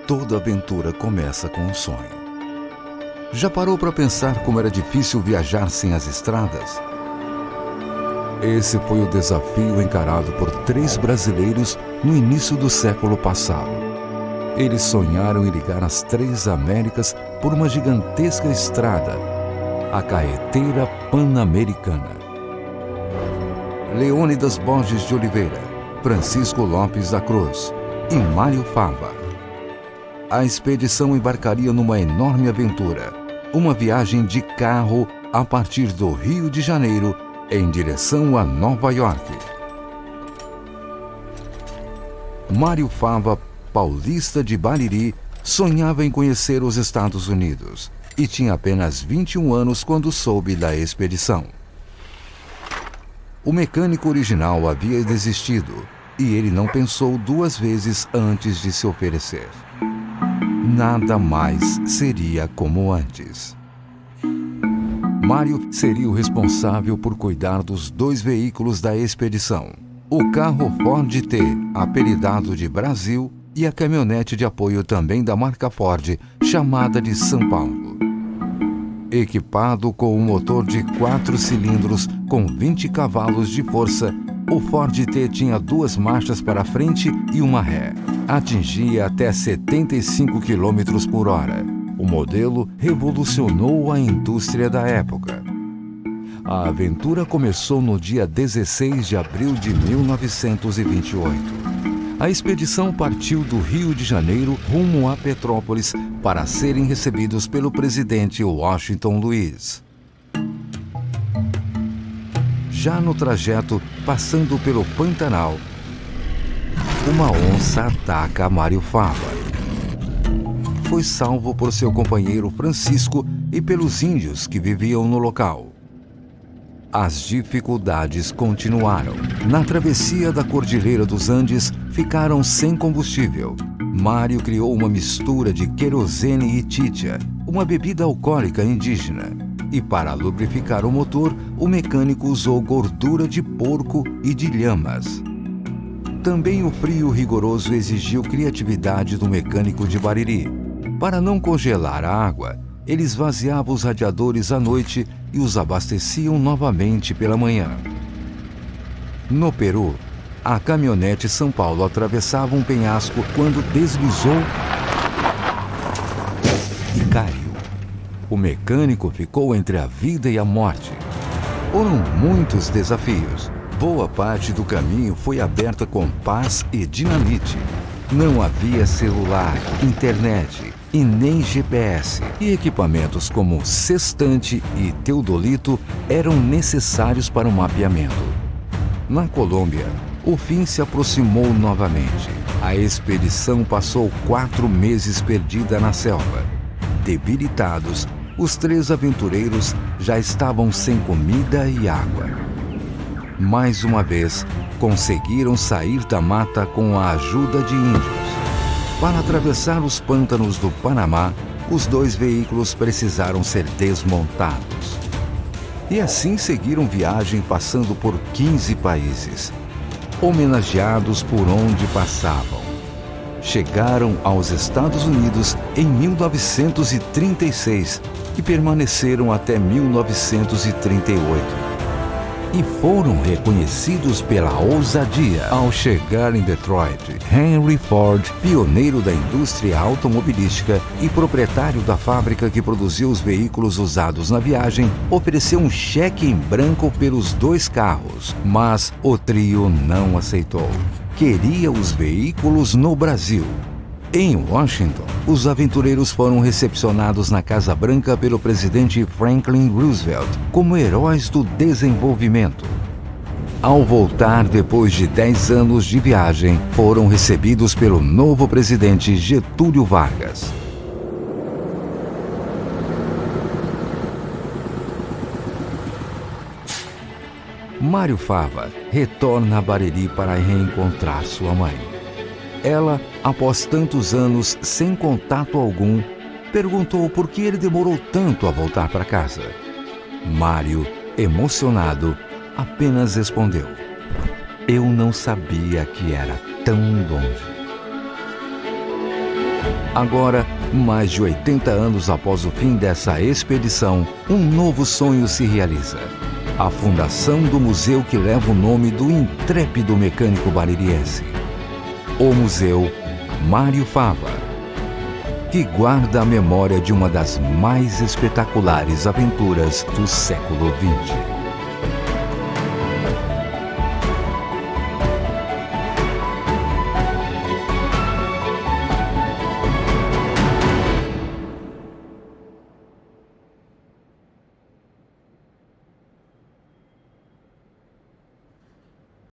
Toda aventura começa com um sonho. Já parou para pensar como era difícil viajar sem as estradas? Esse foi o desafio encarado por 3 brasileiros no início do século passado. Eles sonharam em ligar as 3 Américas por uma gigantesca estrada, a Carretera Pan-Americana. Leônidas Borges de Oliveira, Francisco Lopes da Cruz e Mário Fava. A expedição embarcaria numa enorme aventura, uma viagem de carro a partir do Rio de Janeiro em direção a Nova York. Mário Fava, paulista de Bariri, sonhava em conhecer os Estados Unidos e tinha apenas 21 anos quando soube da expedição. O mecânico original havia desistido e ele não pensou 2 vezes antes de se oferecer. Nada mais seria como antes. Mário seria o responsável por cuidar dos 2 veículos da expedição: o carro Ford T, apelidado de Brasil, e a caminhonete de apoio também da marca Ford, chamada de São Paulo. Equipado com um motor de 4 cilindros com 20 cavalos de força, o Ford T tinha 2 marchas para frente e uma ré. Atingia até 75 km por hora. O modelo revolucionou a indústria da época. A aventura começou no dia 16 de abril de 1928. A expedição partiu do Rio de Janeiro rumo a Petrópolis para serem recebidos pelo presidente Washington Luiz. Já no trajeto, passando pelo Pantanal, uma onça ataca Mário Fava. Foi salvo por seu companheiro Francisco e pelos índios que viviam no local. As dificuldades continuaram. Na travessia da Cordilheira dos Andes, ficaram sem combustível. Mário criou uma mistura de querosene e chicha, uma bebida alcoólica indígena. E para lubrificar o motor, o mecânico usou gordura de porco e de lhamas. Também o frio rigoroso exigiu criatividade do mecânico de Bariri. Para não congelar a água, ele esvaziava os radiadores à noite e os abasteciam novamente pela manhã. No Peru, a caminhonete São Paulo atravessava um penhasco quando deslizou e caiu. O mecânico ficou entre a vida e a morte. Foram muitos desafios. Boa parte do caminho foi aberta com pás e dinamite. Não havia celular, internet e nem GPS. E equipamentos como sextante e teodolito eram necessários para o mapeamento. Na Colômbia, o fim se aproximou novamente. A expedição passou 4 meses perdida na selva. Debilitados, os 3 aventureiros já estavam sem comida e água. Mais uma vez, conseguiram sair da mata com a ajuda de índios. Para atravessar os pântanos do Panamá, os 2 veículos precisaram ser desmontados. E assim seguiram viagem passando por 15 países, homenageados por onde passavam. Chegaram aos Estados Unidos em 1936 e permaneceram até 1938. E foram reconhecidos pela ousadia. Ao chegar em Detroit, Henry Ford, pioneiro da indústria automobilística e proprietário da fábrica que produziu os veículos usados na viagem, ofereceu um cheque em branco pelos 2 carros, mas o trio não aceitou. Queria os veículos no Brasil. Em Washington, os aventureiros foram recepcionados na Casa Branca pelo presidente Franklin Roosevelt como heróis do desenvolvimento. Ao voltar depois de 10 anos de viagem, foram recebidos pelo novo presidente Getúlio Vargas. Mário Fava retorna a Bariri para reencontrar sua mãe. Ela, após tantos anos sem contato algum, perguntou por que ele demorou tanto a voltar para casa. Mário, emocionado, apenas respondeu: "Eu não sabia que era tão longe." Agora, mais de 80 anos após o fim dessa expedição, um novo sonho se realiza. A fundação do museu que leva o nome do intrépido mecânico baririense. O Museu Mário Fava, que guarda a memória de uma das mais espetaculares aventuras do século XX.